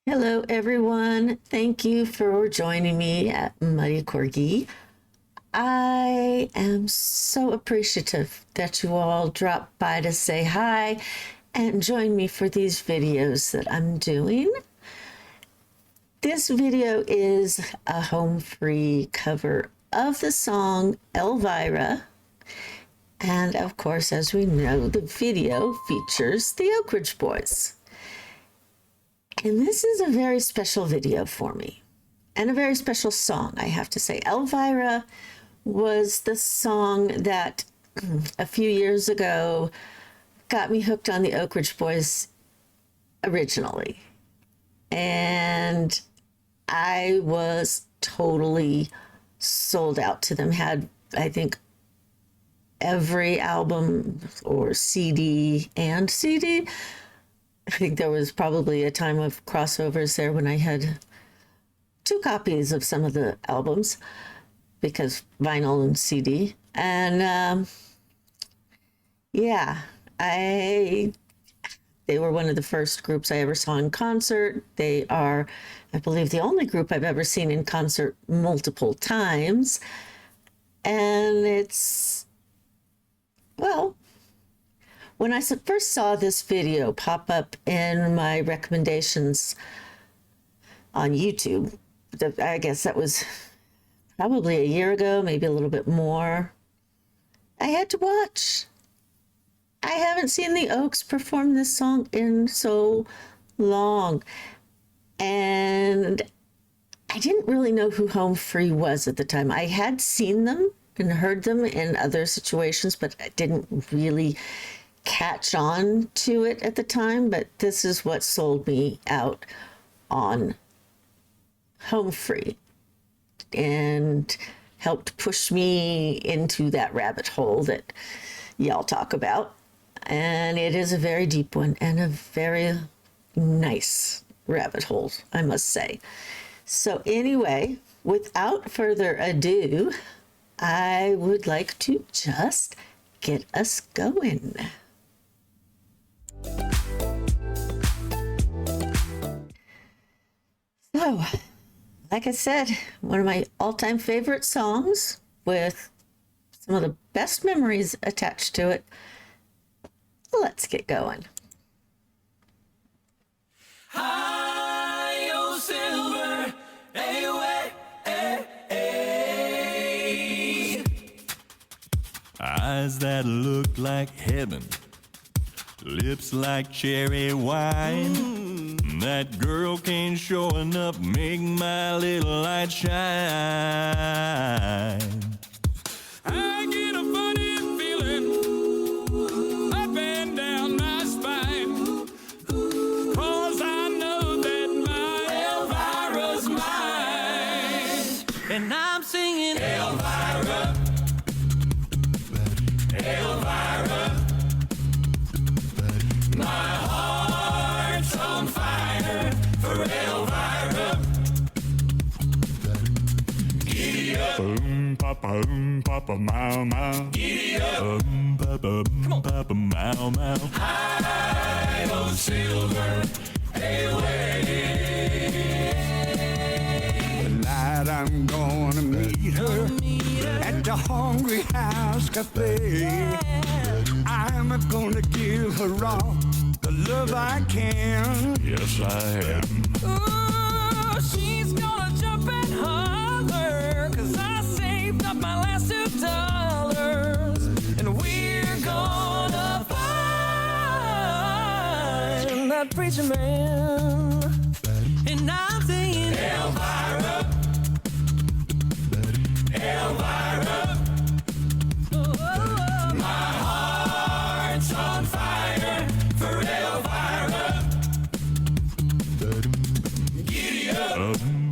Hello, everyone. Thank you for joining me at MuddyCorgi. I am so appreciative that you all dropped by to say hi and join me for these videos that I'm doing. This video is a home-free cover of the song Elvira. And of course, as we know, the video features the Oak Ridge Boys. And this is a very special video for me and a very special song, I have to say. Elvira was the song that a few years ago got me hooked on the Oak Ridge Boys originally. And I was totally sold out to them. Had, I think, every album or CD and CD. I think there was probably a time of crossovers there when I had 2 copies of some of the albums because vinyl and CD. And yeah, they were one of the first groups I ever saw in concert. They are, I believe, the only group I've ever seen in concert multiple times. And it's, well, when I first saw this video pop up in my recommendations on YouTube, I guess that was probably a year ago, maybe a little bit more, I had to watch. I haven't seen the Oaks perform this song in so long. And I didn't really know who Home Free was at the time. I had seen them and heard them in other situations, but I didn't really catch on to it at the time. But this is what sold me out on Home Free and helped push me into that rabbit hole that y'all talk about. And it is a very deep one and a very nice rabbit hole, I must say. So anyway, without further ado, I would like to just get us going. So, like I said, one of my all-time favorite songs with some of the best memories attached to it. Let's get going. High, oh silver, away, eyes that look like heaven, lips like cherry wine. That girl came showing up, make my little light shine. I get a funny feeling up and down my spine, 'cause I know that my Elvira's mine. And I'm singing Elvira, Elvira. My heart's on fire for Elvira. Giddy up. Papa, mow, mow. Giddy up. Papa, papa, mow, mow. High, oh silver, away. Tonight I'm gonna meet her at the Hungry House Cafe. I'm gonna give her all the love I can. Yes, I am. Ooh, she's gonna jump and holler, 'cause I saved up my last $2. And we're gonna find that preacher man. And I'm singing Elvira, Elvira. My heart's on fire for Elvira. Giddy up.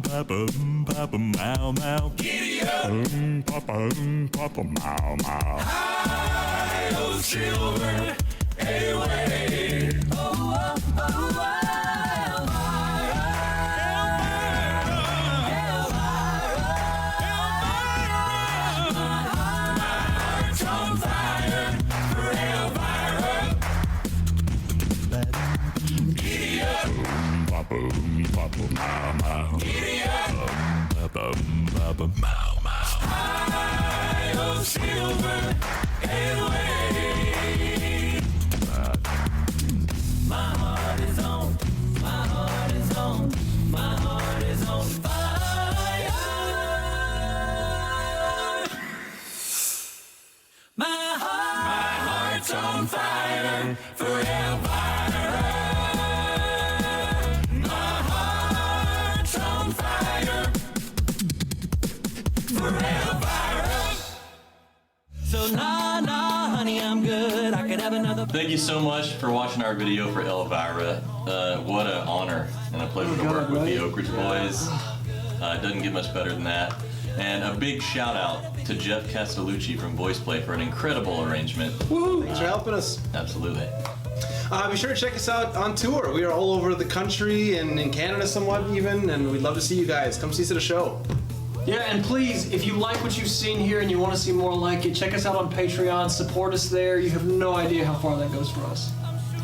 Papa, papa, mow, mow. Giddy up. Papa, papa, mow, mow. High, oh silver, away. oh, oh, oh, oh. Papa, High of silver and weight. My heart is on, my heart is on, my heart is on fire. My heart's on fire for Elvira. My heart's on fire for Elvira. So nah, honey, I'm good. I could have another. Thank you so much for watching our video for Elvira. What an honor and a pleasure to work with the Oak Ridge Boys. It doesn't get much better than that. And a big shout out to Jeff Castellucci from Voice Play for an incredible arrangement. Woo! Thanks for helping us. Absolutely. Be sure to check us out on tour. We are all over the country and in Canada somewhat even, and we'd love to see you guys. Come see us at a show. Yeah, and please, if you like what you've seen here and you want to see more like it, check us out on Patreon. Support us there. You have no idea how far that goes for us.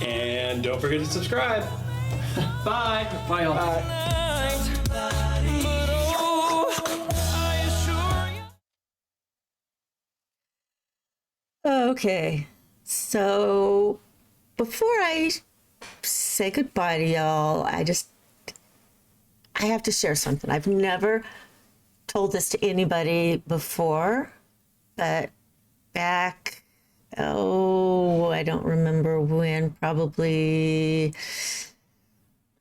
And don't forget to subscribe. Bye. Bye, y'all. Bye. Okay, so before I say goodbye to y'all, I have to share something. I've never told this to anybody before, but back, I don't remember when, probably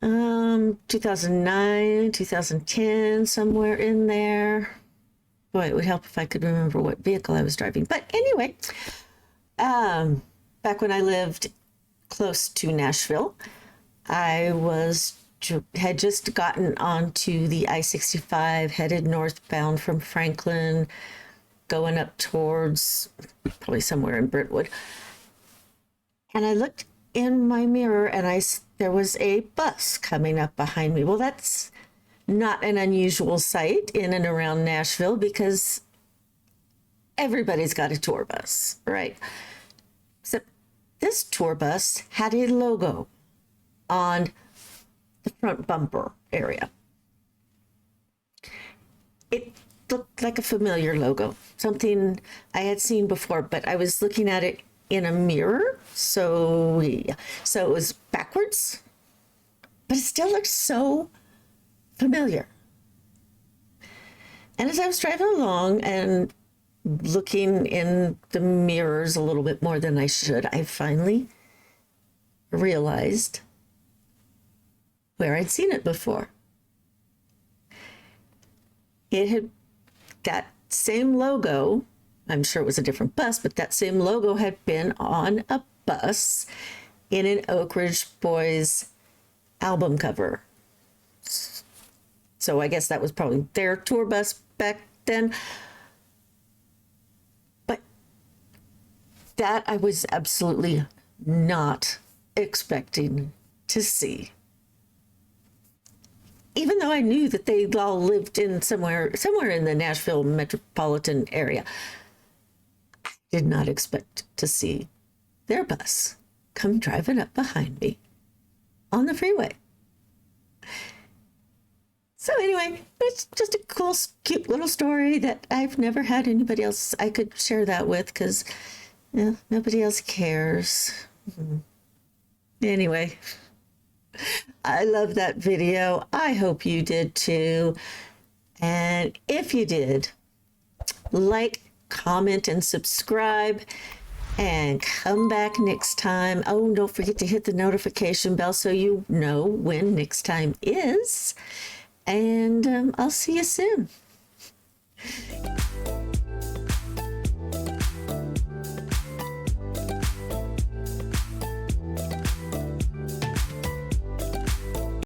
2009, 2010, somewhere in there. Boy, it would help if I could remember what vehicle I was driving. But anyway, back when I lived close to Nashville, I had just gotten onto the I-65, headed northbound from Franklin, going up towards probably somewhere in Brentwood. And I looked in my mirror and there was a bus coming up behind me. Well, that's not an unusual sight in and around Nashville because everybody's got a tour bus, right? Except this tour bus had a logo on the front bumper area. It looked like a familiar logo, something I had seen before, but I was looking at it in a mirror, so it was backwards, but it still looked so familiar. And as I was driving along and looking in the mirrors a little bit more than I should, I finally realized where I'd seen it before. That same logo, I'm sure it was a different bus, but that same logo had been on a bus in an Oak Ridge Boys album cover. So I guess that was probably their tour bus back then. But that I was absolutely not expecting to see. Even though I knew that they all lived in somewhere in the Nashville metropolitan area, I did not expect to see their bus come driving up behind me on the freeway. So anyway, it's just a cool, cute little story that I've never had anybody else I could share that with because nobody else cares. Anyway, I love that video. I hope you did too. And if you did, like, comment, and subscribe. And come back next time. Oh, don't forget to hit the notification bell so you know when next time is. And I'll see you soon.